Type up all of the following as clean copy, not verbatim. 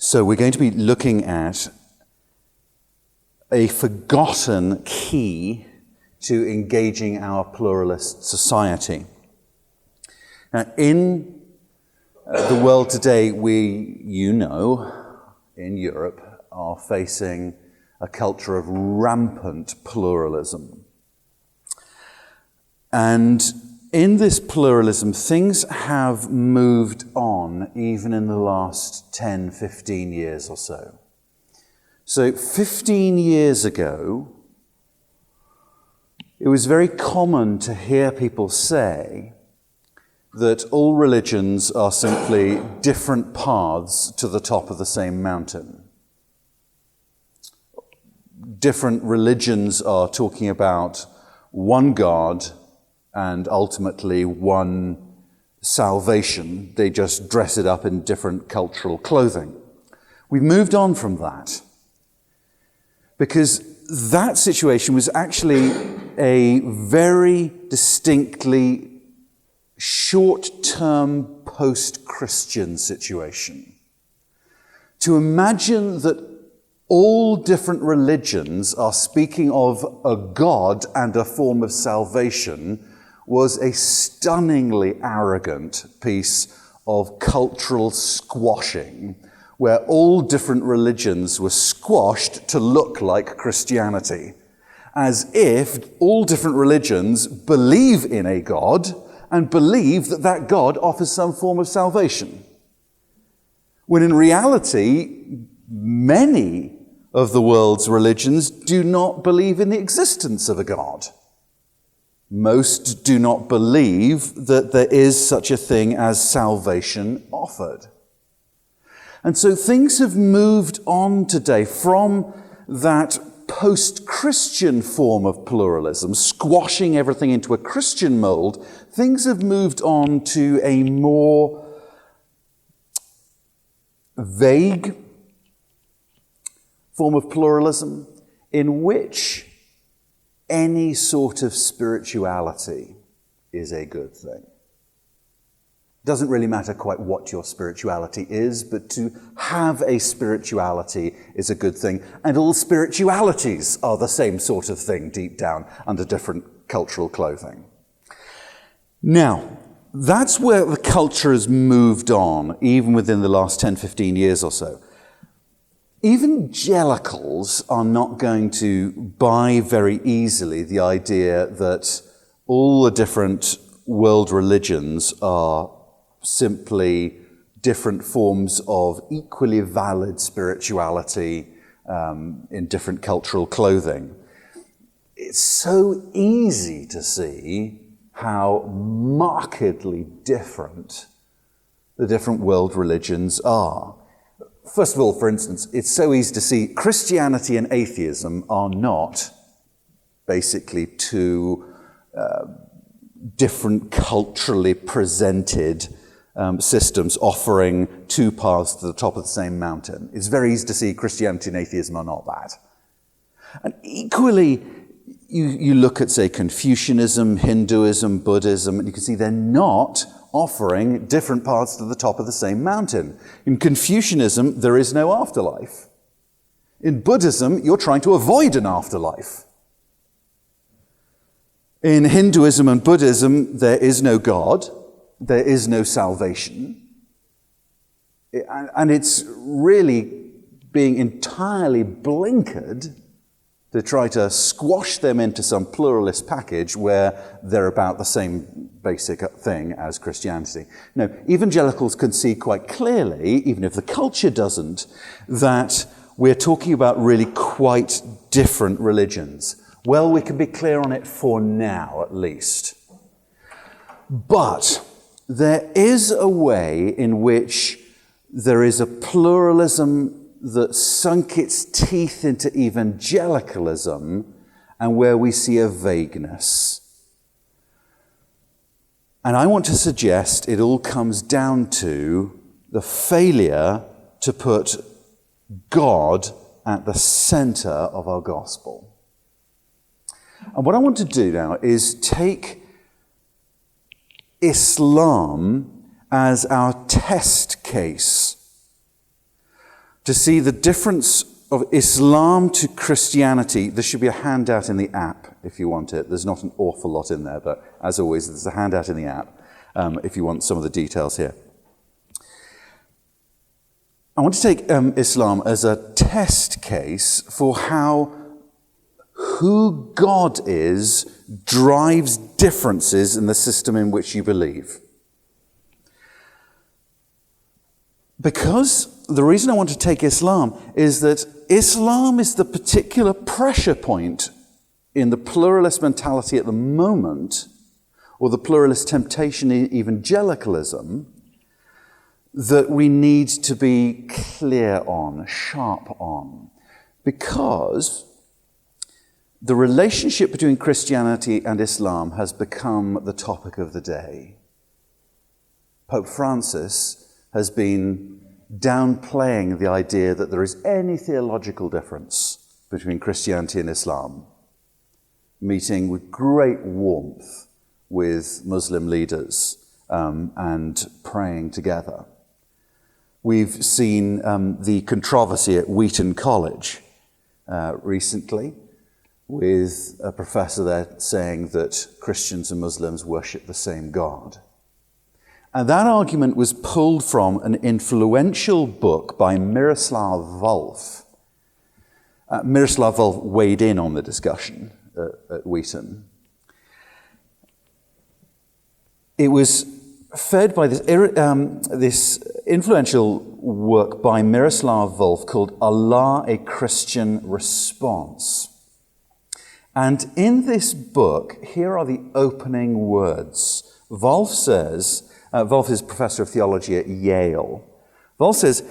So we're going to be looking at a forgotten key to engaging our pluralist society. Now, in the world today, in Europe, are facing a culture of rampant pluralism. And in this pluralism, things have moved on even in the last 10, 15 years or so. So 15 years ago, it was very common to hear people say that all religions are simply different paths to the top of the same mountain. Different religions are talking about one God and ultimately one salvation. They just dress it up in different cultural clothing. We've moved on from that because that situation was actually a very distinctly short-term post-Christian situation. To imagine that all different religions are speaking of a God and a form of salvation was a stunningly arrogant piece of cultural squashing, where all different religions were squashed to look like Christianity, as if all different religions believe in a God and believe that that God offers some form of salvation. When in reality, many of the world's religions do not believe in the existence of a God. Most do not believe that there is such a thing as salvation offered. And so things have moved on today from that post-Christian form of pluralism, squashing everything into a Christian mold. Things have moved on to a more vague form of pluralism in which any sort of spirituality is a good thing. It doesn't really matter quite what your spirituality is, but to have a spirituality is a good thing. And all spiritualities are the same sort of thing deep down under different cultural clothing. Now, that's where the culture has moved on, even within the last 10, 15 years or so. Evangelicals are not going to buy very easily the idea that all the different world religions are simply different forms of equally valid spirituality in different cultural clothing. It's so easy to see how markedly different the different world religions are. First of all, for instance, it's so easy to see Christianity and atheism are not basically two different culturally presented systems offering two paths to the top of the same mountain. It's very easy to see Christianity and atheism are not that. And equally, you look at, say, Confucianism, Hinduism, Buddhism, and you can see they're not offering different paths to the top of the same mountain. In Confucianism, there is no afterlife. In Buddhism, you're trying to avoid an afterlife. In Hinduism and Buddhism, there is no God, there is no salvation. And it's really being entirely blinkered to try to squash them into some pluralist package where they're about the same basic thing as Christianity. No, evangelicals can see quite clearly, even if the culture doesn't, that we're talking about really quite different religions. Well, we can be clear on it for now, at least. But there is a way in which there is a pluralism that sunk its teeth into evangelicalism and where we see a vagueness. And I want to suggest it all comes down to the failure to put God at the center of our gospel. And what I want to do now is take Islam as our test case to see the difference of Islam to Christianity. There should be a handout in the app if you want it. There's not an awful lot in there, but as always, there's a handout in the app if you want some of the details here. I want to take Islam as a test case for how who God is drives differences in the system in which you believe. Because the reason I want to take Islam is that Islam is the particular pressure point in the pluralist mentality at the moment, or the pluralist temptation in evangelicalism, that we need to be clear on, sharp on. Because the relationship between Christianity and Islam has become the topic of the day. Pope Francis has been downplaying the idea that there is any theological difference between Christianity and Islam, meeting with great warmth with Muslim leaders and praying together. We've seen the controversy at Wheaton College recently, with a professor there saying that Christians and Muslims worship the same God. And that argument was pulled from an influential book by Miroslav Volf. Miroslav Volf weighed in on the discussion at Wheaton. It was fed by this influential work by Miroslav Volf called Allah, a Christian Response. And in this book, here are the opening words. Volf says, Volf is professor of theology at Yale. Volf says,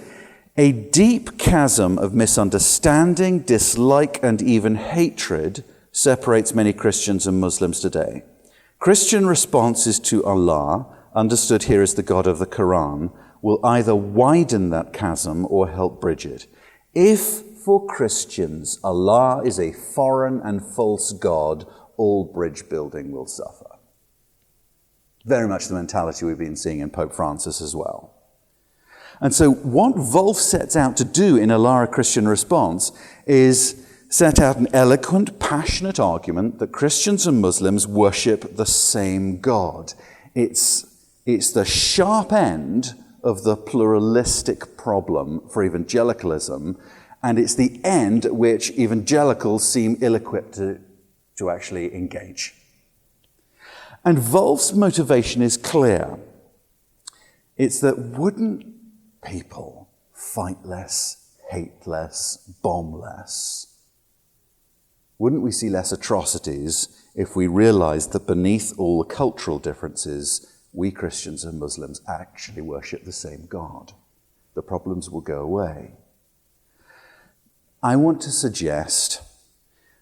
a deep chasm of misunderstanding, dislike, and even hatred separates many Christians and Muslims today. Christian responses to Allah, understood here as the God of the Quran, will either widen that chasm or help bridge it. If for Christians Allah is a foreign and false God, all bridge building will suffer. Very much the mentality we've been seeing in Pope Francis as well. And so what Volf sets out to do in Allah, a Christian Response is set out an eloquent, passionate argument that Christians and Muslims worship the same God. It's the sharp end of the pluralistic problem for evangelicalism, and it's the end at which evangelicals seem ill-equipped to actually engage. And Volf's motivation is clear. It's that wouldn't people fight less, hate less, bomb less? Wouldn't we see less atrocities if we realized that beneath all the cultural differences, we Christians and Muslims actually worship the same God? The problems will go away. I want to suggest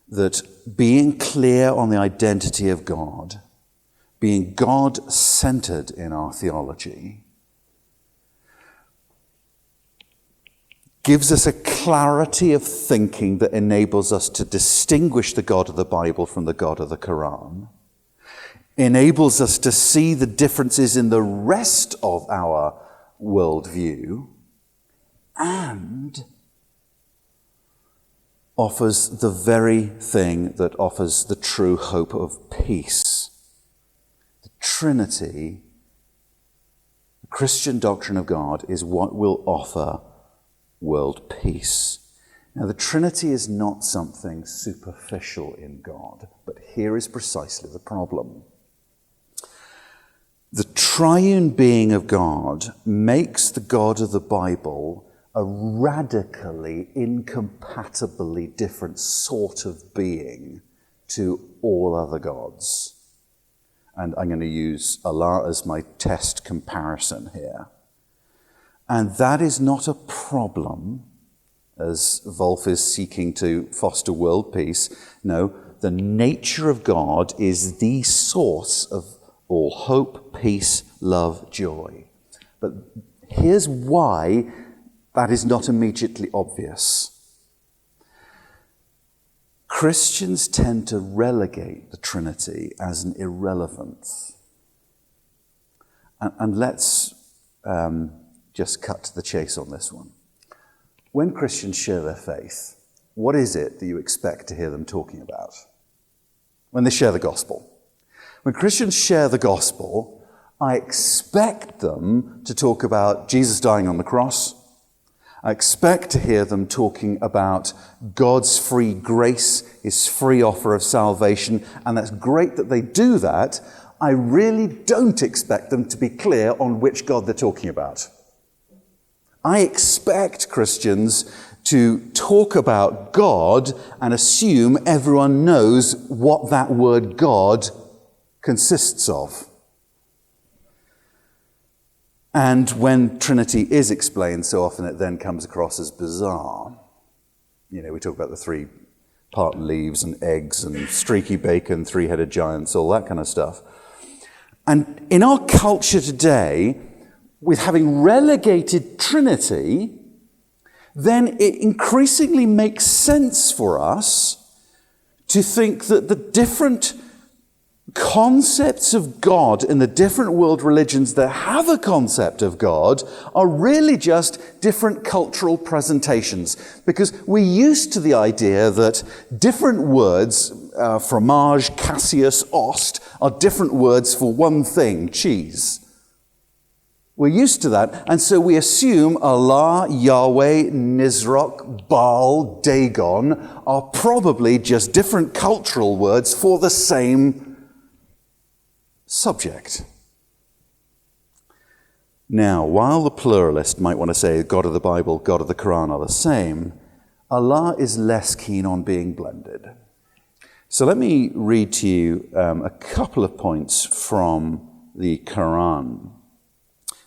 that being clear on the identity of God, being God-centered in our theology, gives us a clarity of thinking that enables us to distinguish the God of the Bible from the God of the Quran, enables us to see the differences in the rest of our worldview, and offers the very thing that offers the true hope of peace. The Trinity, the Christian doctrine of God, is what will offer world peace. Now, the Trinity is not something superficial in God, but here is precisely the problem. The triune being of God makes the God of the Bible a radically, incompatibly different sort of being to all other gods. And I'm going to use Allah as my test comparison here. And that is not a problem, as Volf is seeking to foster world peace. No, the nature of God is the source of all hope, peace, love, joy. But here's why that is not immediately obvious. Christians tend to relegate the Trinity as an irrelevance. And let's just cut to the chase on this one. when Christians share their faith, what is it that you expect to hear them talking about? When they share the gospel. When Christians share the gospel, I expect them to talk about Jesus dying on the cross. I expect to hear them talking about God's free grace, his free offer of salvation, and that's great that they do that. I really don't expect them to be clear on which God they're talking about. I expect Christians to talk about God and assume everyone knows what that word God consists of. And when Trinity is explained, so often it then comes across as bizarre. You know, we talk about the three-part leaves and eggs and streaky bacon, three-headed giants, all that kind of stuff. And in our culture today, with having relegated Trinity, then it increasingly makes sense for us to think that the different concepts of God in the different world religions that have a concept of God are really just different cultural presentations. Because we're used to the idea that different words, fromage, Cassius, ost, are different words for one thing, cheese. We're used to that, and so we assume Allah, Yahweh, Nisroch, Baal, Dagon are probably just different cultural words for the same subject. Now, while the pluralist might want to say God of the Bible, God of the Quran are the same, Allah is less keen on being blended. So let me read to you a couple of points from the Quran.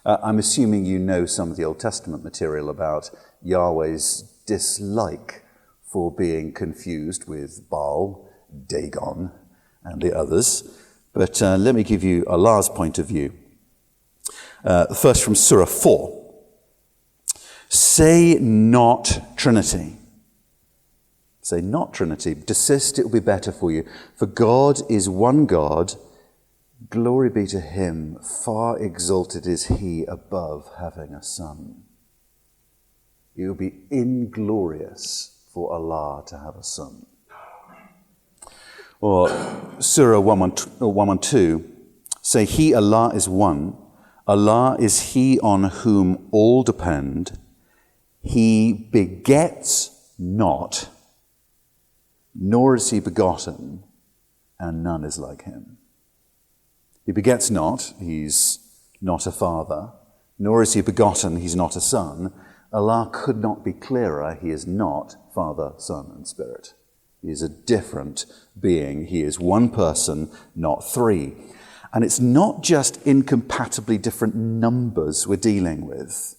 I'm assuming you know some of the Old Testament material about Yahweh's dislike for being confused with Baal, Dagon, and the others. But let me give you Allah's point of view. First from Surah 4. Say not Trinity. Say not Trinity. Desist, it will be better for you. For God is one God. Glory be to him. Far exalted is he above having a son. It will be inglorious for Allah to have a son. Or Surah 112, say, He, Allah, is one. Allah is He on whom all depend. He begets not, nor is He begotten, and none is like Him. He begets not, He's not a father, nor is He begotten, He's not a son. Allah could not be clearer, He is not Father, Son, and Spirit. He is a different being. He is one person, not three. And it's not just incompatibly different numbers we're dealing with.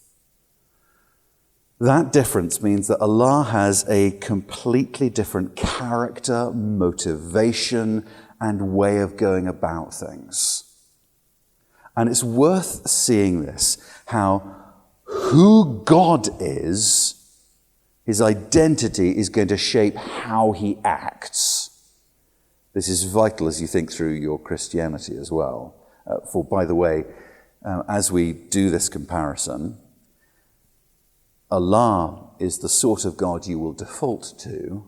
That difference means that Allah has a completely different character, motivation, and way of going about things. And it's worth seeing this, how who God is, his identity is going to shape how he acts. This is vital as you think through your Christianity as well. For, by the way, as we do this comparison, Allah is the sort of God you will default to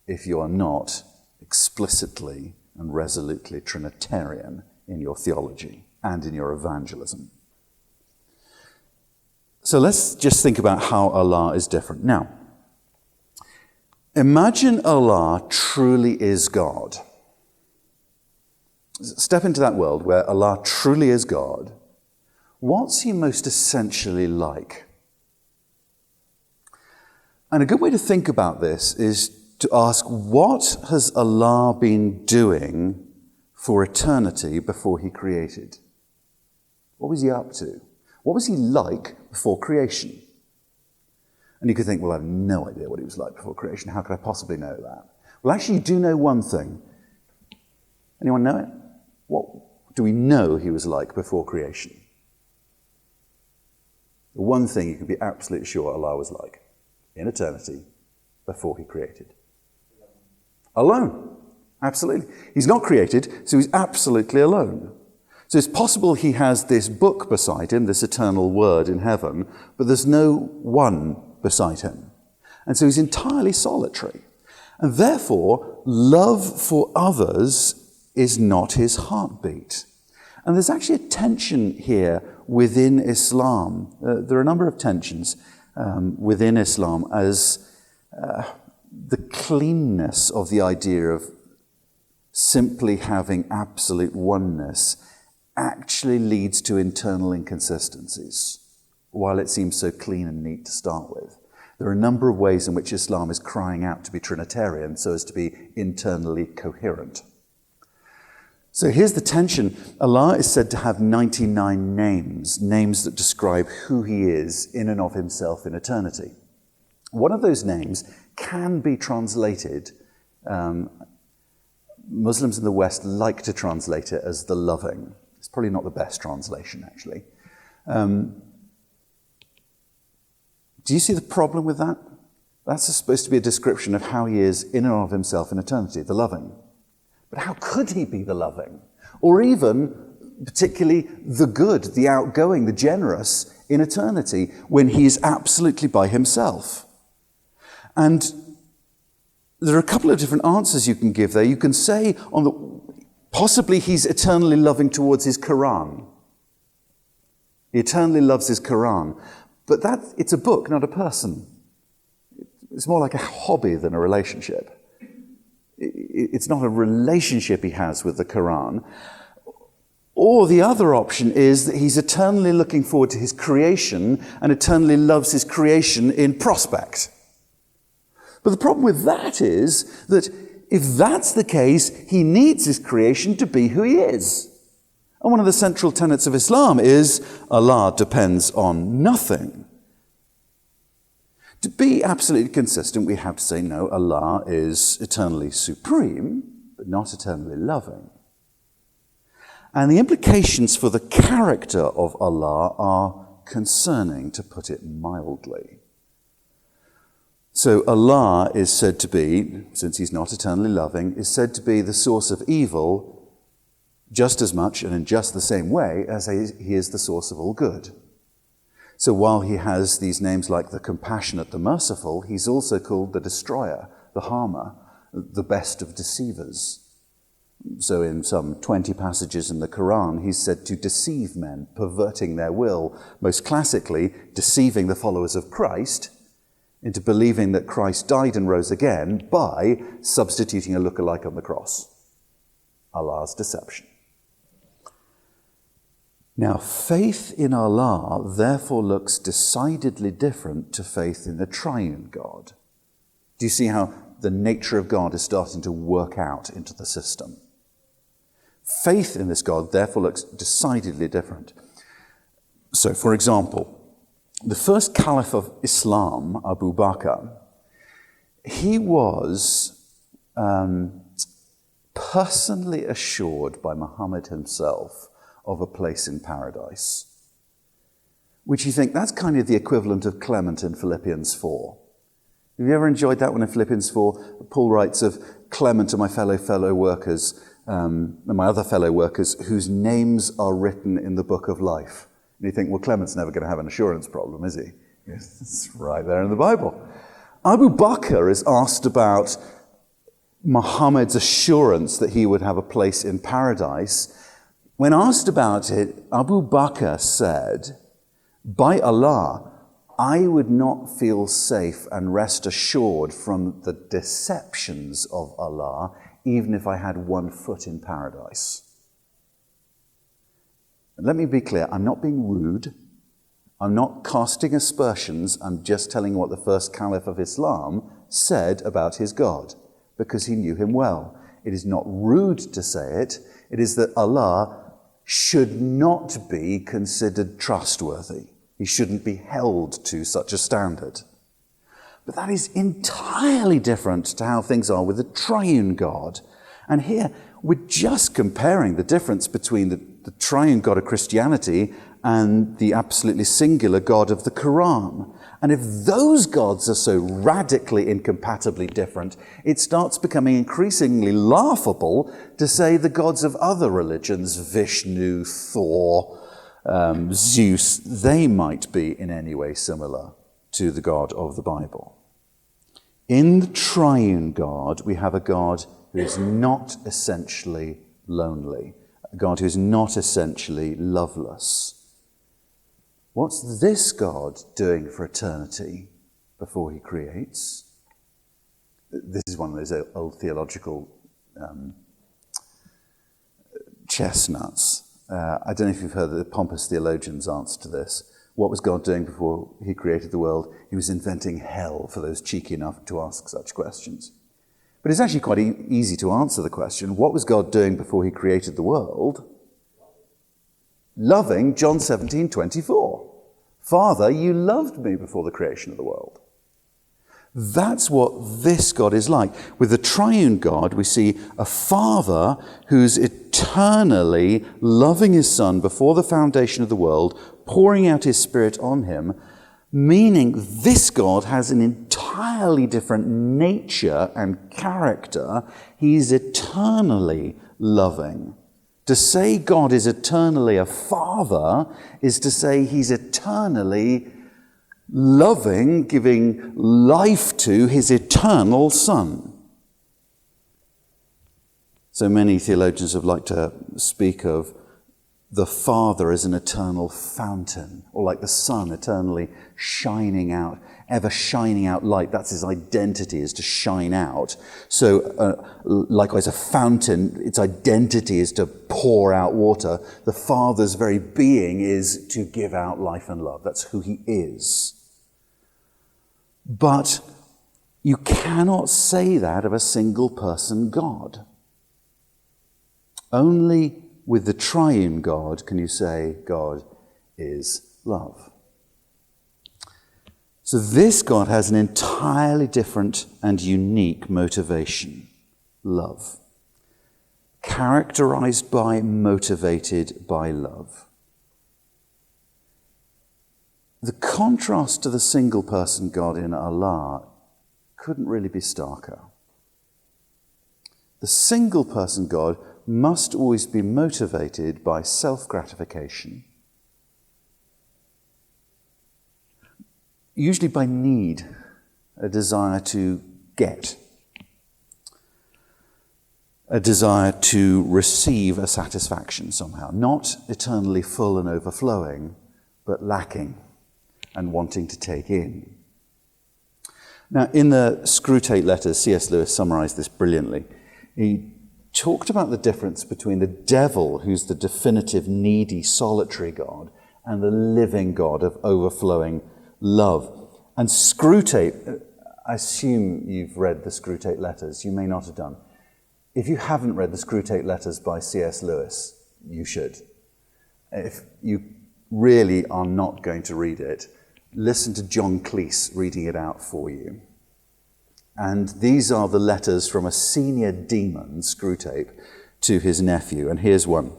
if you are not explicitly and resolutely Trinitarian in your theology and in your evangelism. So let's just think about how Allah is different. Now, imagine Allah truly is God. Step into that world where Allah truly is God. What's he most essentially like? And a good way to think about this is to ask, what has Allah been doing for eternity before he created? What was he up to? What was he like before creation? And you could think, well, I have no idea what he was like before creation. How could I possibly know that? Well, actually, you do know one thing. Anyone know it? What do we know he was like before creation? The one thing you can be absolutely sure Allah was like in eternity before he created. Alone. Absolutely. He's not created, so he's absolutely alone. So it's possible he has this book beside him, this eternal word in heaven, but there's no one beside him. And so he's entirely solitary. And therefore, love for others is not his heartbeat. And there's actually a tension here within Islam. There are a number of tensions within Islam as the cleanness of the idea of simply having absolute oneness actually leads to internal inconsistencies, while it seems so clean and neat to start with. There are a number of ways in which Islam is crying out to be Trinitarian so as to be internally coherent. So here's the tension. Allah is said to have 99 names that describe who he is in and of himself in eternity. One of those names can be translated, Muslims in the West like to translate it as the loving. It's probably not the best translation, actually. Do you see the problem with that? That's supposed to be a description of how he is in and of himself in eternity, the loving. But how could he be the loving? Or even, particularly, the good, the outgoing, the generous in eternity, when he is absolutely by himself? And there are a couple of different answers you can give there. You can say, possibly he's eternally loving towards his Quran. He eternally loves his Quran. But it's a book, not a person. It's more like a hobby than a relationship. It's not a relationship he has with the Quran. Or the other option is that he's eternally looking forward to his creation and eternally loves his creation in prospect. But the problem with that is that if that's the case, he needs his creation to be who he is. And one of the central tenets of Islam is Allah depends on nothing. To be absolutely consistent, we have to say, no, Allah is eternally supreme, but not eternally loving. And the implications for the character of Allah are concerning, to put it mildly. So Allah is said to be, since he's not eternally loving, is said to be the source of evil just as much and in just the same way as he is the source of all good. So while he has these names like the compassionate, the merciful, he's also called the destroyer, the harmer, the best of deceivers. So in some 20 passages in the Quran, he's said to deceive men, perverting their will, most classically deceiving the followers of Christ into believing that Christ died and rose again by substituting a lookalike on the cross. Allah's deception. Now, faith in Allah therefore looks decidedly different to faith in the Triune God. Do you see how the nature of God is starting to work out into the system? Faith in this God therefore looks decidedly different. So, for example, the first caliph of Islam, Abu Bakr, he was personally assured by Muhammad himself of a place in paradise, which you think that's kind of the equivalent of Clement in Philippians 4. Have you ever enjoyed that one in Philippians 4? Paul writes of Clement and my fellow workers, and my other fellow workers, whose names are written in the book of life. And you think, well, Clement's never going to have an assurance problem, is he? Yes, it's right there in the Bible. Abu Bakr is asked about Muhammad's assurance that he would have a place in paradise. When asked about it, Abu Bakr said, by Allah, I would not feel safe and rest assured from the deceptions of Allah, even if I had 1 foot in paradise. And let me be clear, I'm not being rude. I'm not casting aspersions. I'm just telling what the first caliph of Islam said about his God, because he knew him well. It is not rude to say it. It is that Allah should not be considered trustworthy. He shouldn't be held to such a standard. But that is entirely different to how things are with the Triune God. And here, we're just comparing the difference between the Triune God of Christianity and the absolutely singular God of the Quran. And if those gods are so radically incompatibly different, it starts becoming increasingly laughable to say the gods of other religions, Vishnu, Thor, Zeus, they might be in any way similar to the God of the Bible. In the Triune God, we have a God who is not essentially lonely, a God who is not essentially loveless. What's this God doing for eternity before he creates? This is one of those old theological chestnuts. I don't know if you've heard the pompous theologian's answer to this. What was God doing before he created the world? He was inventing hell for those cheeky enough to ask such questions. But it's actually quite easy to answer the question, what was God doing before he created the world? Loving John 17:24. Father, you loved me before the creation of the world. That's what this God is like. With the Triune God, we see a Father who's eternally loving his Son before the foundation of the world, pouring out his Spirit on him, meaning this God has an entirely different nature and character. He's eternally loving. To say God is eternally a Father is to say he's eternally loving, giving life to his eternal Son. So many theologians have liked to speak of the Father as an eternal fountain, or like the sun eternally shining out, ever shining out light. That's his identity, is to shine out. So likewise, a fountain, its identity is to pour out water. The Father's very being is to give out life and love. That's who he is. But you cannot say that of a single person God. Only with the Triune God can you say God is love. So this God has an entirely different and unique motivation, love, characterized by, motivated by love. The contrast to the single person God in Allah couldn't really be starker. The single person God must always be motivated by self-gratification, usually by need, a desire to get, a desire to receive a satisfaction somehow, not eternally full and overflowing, but lacking and wanting to take in. Now, in the Screwtape Letters, C.S. Lewis summarized this brilliantly. He talked about the difference between the devil, who's the definitive, needy, solitary God, and the living God of overflowing love. And Screwtape, I assume you've read the Screwtape Letters. You may not have done. If you haven't read the Screwtape Letters by C.S. Lewis, you should. If you really are not going to read it, listen to John Cleese reading it out for you. And these are the letters from a senior demon, Screwtape, to his nephew. And here's one.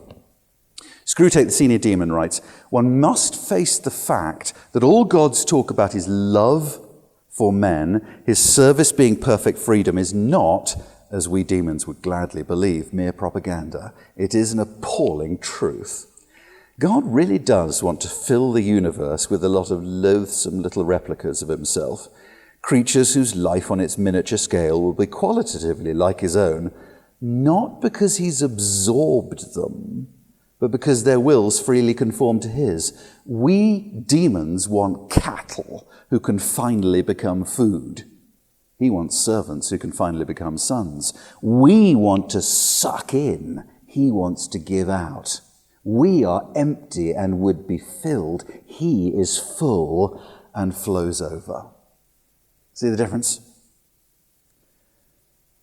Screwtape, the senior demon, writes, "One must face the fact that all God's talk about his love for men, his service being perfect freedom, is not, as we demons would gladly believe, mere propaganda. It is an appalling truth. God really does want to fill the universe with a lot of loathsome little replicas of himself, creatures whose life on its miniature scale will be qualitatively like his own, not because he's absorbed them, but because their wills freely conform to his. We demons want cattle who can finally become food. He wants servants who can finally become sons. We want to suck in. He wants to give out. We are empty and would be filled. He is full and flows over." See the difference?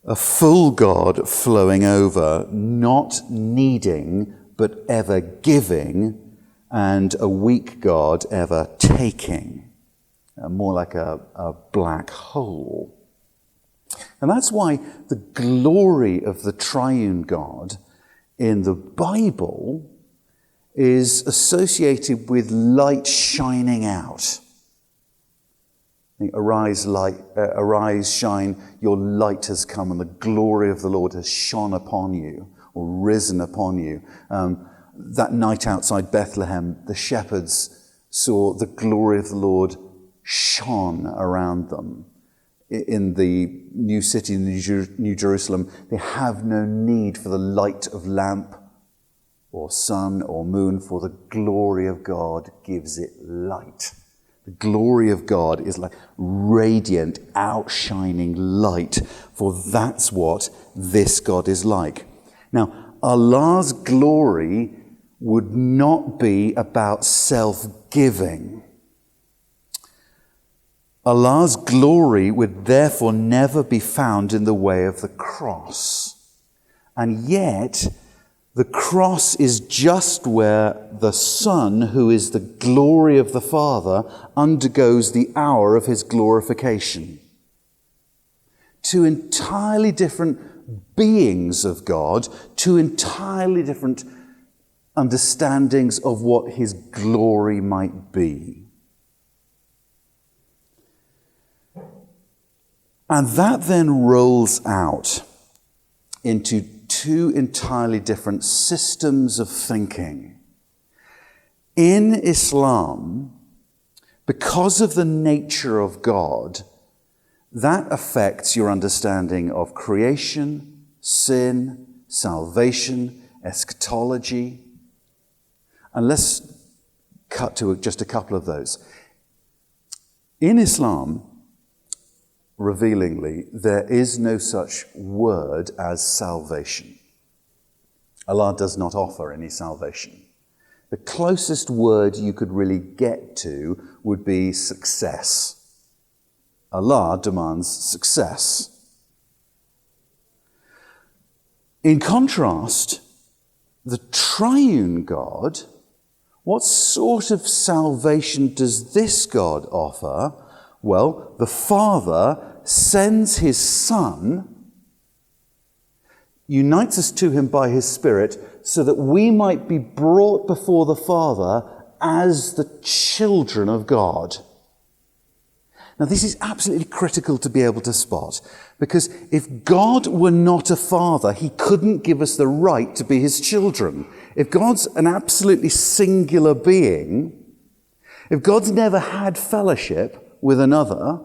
A full God flowing over, not needing, but ever giving, and a weak God ever taking. More like a black hole. And that's why the glory of the Triune God in the Bible is associated with light shining out. Arise, shine, your light has come, and the glory of the Lord has shone upon you, or risen upon you. That night outside Bethlehem, the shepherds saw the glory of the Lord shone around them. In the new city, New Jerusalem, they have no need for the light of lamp or sun or moon, for the glory of God gives it light. The glory of God is like radiant, outshining light, for that's what this God is like. Now, Allah's glory would not be about self-giving. Allah's glory would therefore never be found in the way of the cross. And yet, the cross is just where the Son, who is the glory of the Father, undergoes the hour of his glorification. Two entirely different beings of God, two entirely different understandings of what his glory might be. And that then rolls out into two entirely different systems of thinking. In Islam, because of the nature of God, that affects your understanding of creation, sin, salvation, eschatology. And let's cut to just a couple of those. In Islam, revealingly, there is no such word as salvation. Allah does not offer any salvation. The closest word you could really get to would be success. Allah demands success. In contrast, the Triune God, what sort of salvation does this God offer? Well, the Father sends his Son, unites us to him by his Spirit, so that we might be brought before the Father as the children of God. Now, this is absolutely critical to be able to spot, because if God were not a father, he couldn't give us the right to be his children. If God's an absolutely singular being, if God's never had fellowship with another,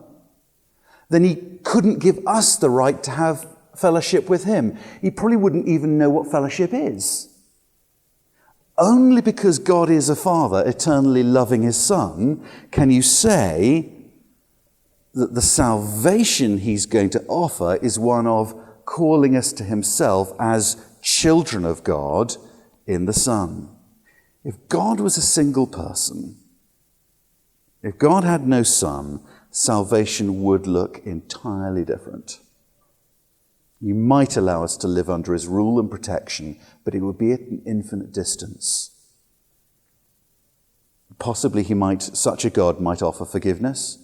then he couldn't give us the right to have fellowship with him. He probably wouldn't even know what fellowship is. Only because God is a father, eternally loving his Son, can you say that the salvation he's going to offer is one of calling us to himself as children of God in the Son. If God was a single person, if God had no Son, salvation would look entirely different. You might allow us to live under his rule and protection, but it would be at an infinite distance. Possibly such a God might offer forgiveness.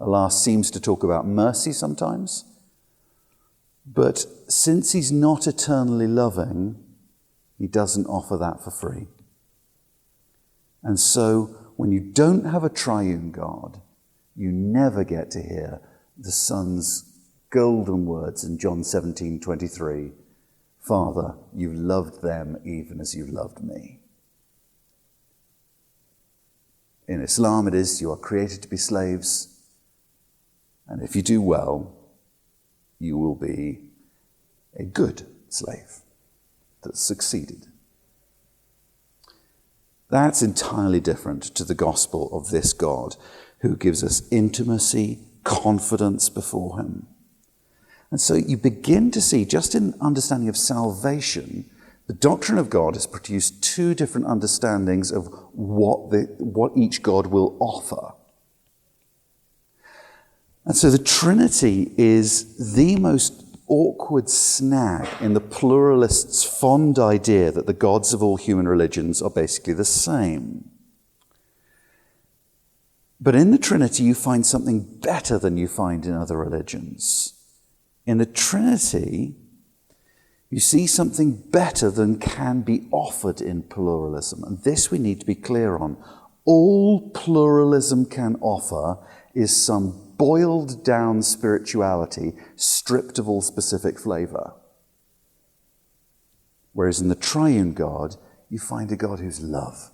Allah seems to talk about mercy sometimes. But since he's not eternally loving, he doesn't offer that for free. And so, when you don't have a triune God, you never get to hear the Son's golden words in John 17:23, Father, you've loved them even as you loved me. In Islam it is, you are created to be slaves, and if you do well, you will be a good slave that's succeeded. That's entirely different to the gospel of this God who gives us intimacy, confidence before him. And so you begin to see, just in understanding of salvation, the doctrine of God has produced two different understandings of what each God will offer. And so the Trinity is the most awkward snag in the pluralists' fond idea that the gods of all human religions are basically the same. But in the Trinity, you find something better than you find in other religions. In the Trinity, you see something better than can be offered in pluralism. And this we need to be clear on. All pluralism can offer is some boiled down spirituality stripped of all specific flavor. Whereas in the triune God, you find a God who's love.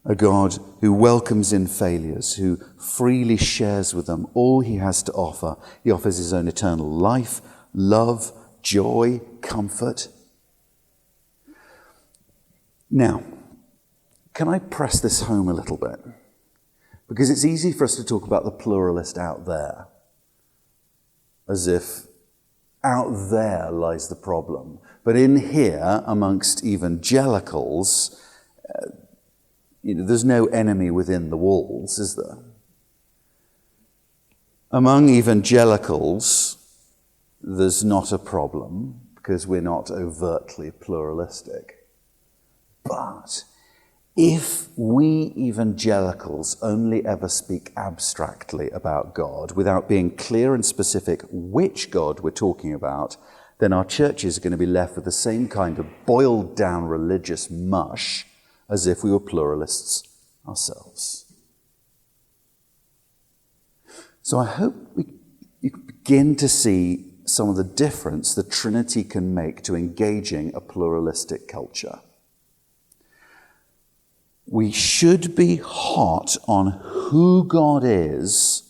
A God who welcomes in failures, who freely shares with them all he has to offer. He offers his own eternal life, love, joy, comfort. Now, can I press this home a little bit? Because it's easy for us to talk about the pluralist out there, as if out there lies the problem. But in here, amongst evangelicals, there's no enemy within the walls, is there? Among evangelicals, there's not a problem because we're not overtly pluralistic. But if we evangelicals only ever speak abstractly about God without being clear and specific which God we're talking about, then our churches are going to be left with the same kind of boiled down religious mush as if we were pluralists ourselves. So I hope you can begin to see some of the difference the Trinity can make to engaging a pluralistic culture. We should be hot on who God is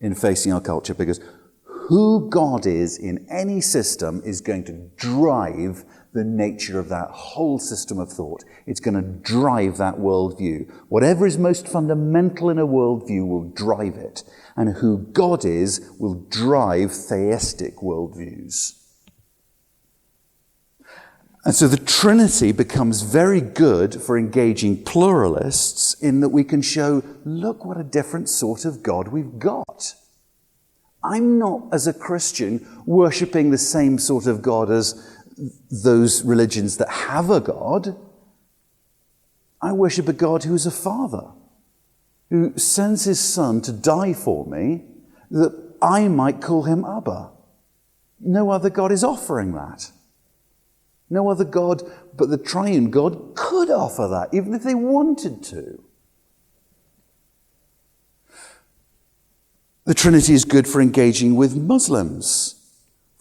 in facing our culture, because who God is in any system is going to drive the nature of that whole system of thought. It's going to drive that worldview. Whatever is most fundamental in a worldview will drive it. And who God is will drive theistic worldviews. And so the Trinity becomes very good for engaging pluralists in that we can show, look what a different sort of God we've got. I'm not, as a Christian, worshipping the same sort of God as those religions that have a God. I worship a God who is a father, who sends his son to die for me that I might call him Abba. No other God is offering that. No other God but the Triune God could offer that, even if they wanted to. The Trinity is good for engaging with Muslims.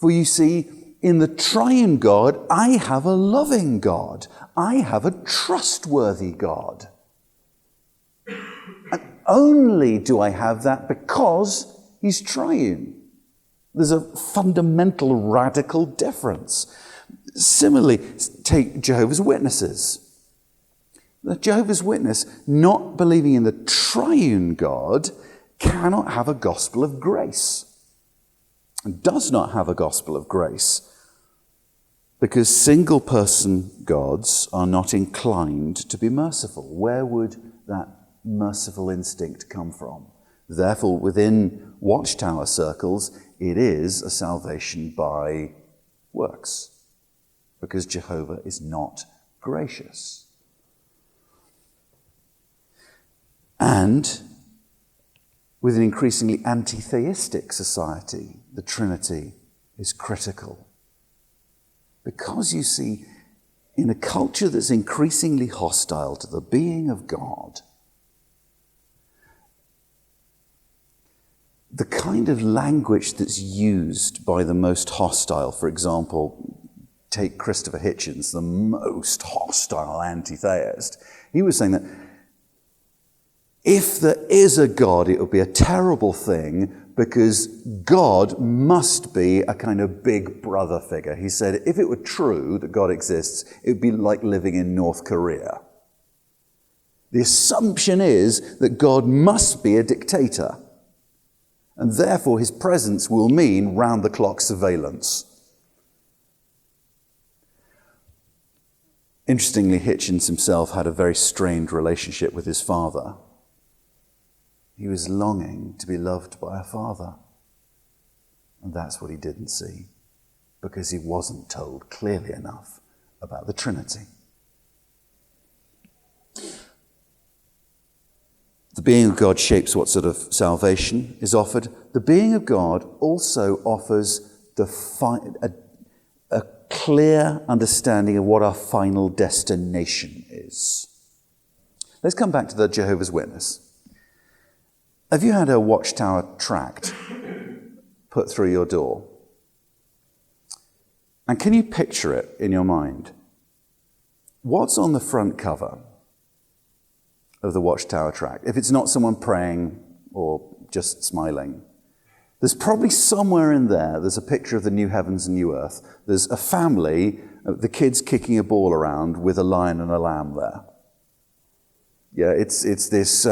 For you see, in the Triune God, I have a loving God. I have a trustworthy God. And only do I have that because he's triune. There's a fundamental, radical difference. Similarly, take Jehovah's Witnesses. The Jehovah's Witness, not believing in the Triune God, cannot have a gospel of grace. And does not have a gospel of grace. Because single-person gods are not inclined to be merciful. Where would that merciful instinct come from? Therefore, within Watchtower circles, it is a salvation by works. Because Jehovah is not gracious. And with an increasingly anti-theistic society, the Trinity is critical. Because you see, in a culture that's increasingly hostile to the being of God, the kind of language that's used by the most hostile, for example, take Christopher Hitchens, the most hostile anti-theist, he was saying that if there is a God, it would be a terrible thing because God must be a kind of big brother figure. He said, if it were true that God exists, it would be like living in North Korea. The assumption is that God must be a dictator, and therefore his presence will mean round-the-clock surveillance. Interestingly, Hitchens himself had a very strained relationship with his father. He was longing to be loved by a father. And that's what he didn't see, because he wasn't told clearly enough about the Trinity. The being of God shapes what sort of salvation is offered. The being of God also offers a clear understanding of what our final destination is. Let's come back to the Jehovah's Witness. Have you had a Watchtower tract put through your door? And can you picture it in your mind? What's on the front cover? of the Watchtower tract, if it's not someone praying or just smiling, there's probably somewhere in there, there's a picture of the new heavens and new earth. There's a family, the kids kicking a ball around with a lion and a lamb there. Yeah, it's this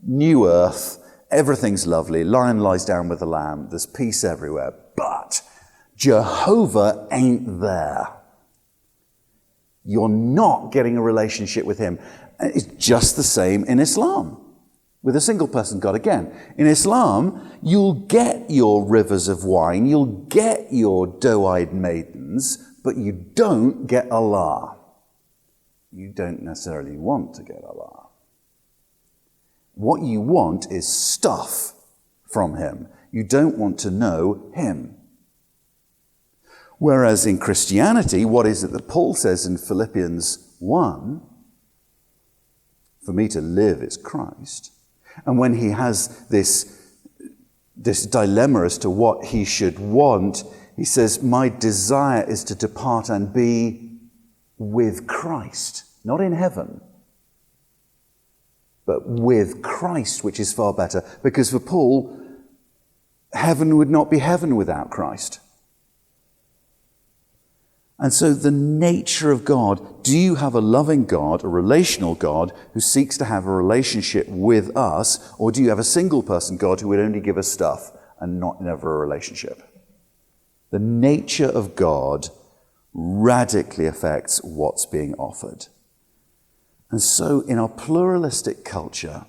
new earth, everything's lovely, lion lies down with the lamb, there's peace everywhere, but Jehovah ain't there. You're not getting a relationship with him. It's just the same in Islam, with a single person God. Again, in Islam, you'll get your rivers of wine, you'll get your doe-eyed maidens, but you don't get Allah. You don't necessarily want to get Allah. What you want is stuff from him. You don't want to know him. Whereas in Christianity, what is it that Paul says in Philippians 1? For me to live is Christ. And when he has this dilemma as to what he should want, he says, my desire is to depart and be with Christ. Not in heaven, but with Christ, which is far better. Because for Paul, heaven would not be heaven without Christ. And so the nature of God, do you have a loving God, a relational God, who seeks to have a relationship with us, or do you have a single person God who would only give us stuff and never a relationship? The nature of God radically affects what's being offered. And so in our pluralistic culture,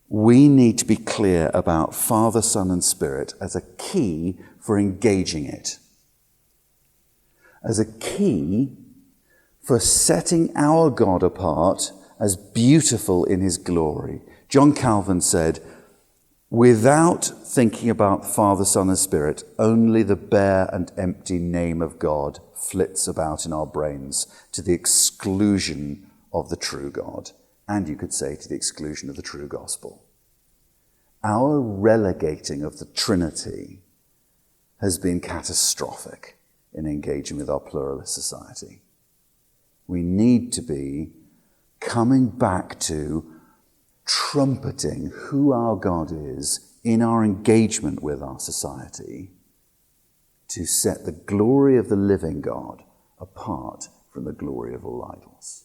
we need to be clear about Father, Son, and Spirit as a key for engaging it. As a key for setting our God apart as beautiful in his glory. John Calvin said, without thinking about Father, Son, and Spirit, only the bare and empty name of God flits about in our brains to the exclusion of the true God, and you could say to the exclusion of the true gospel. Our relegating of the Trinity has been catastrophic in engaging with our pluralist society. We need to be coming back to trumpeting who our God is in our engagement with our society to set the glory of the living God apart from the glory of all idols.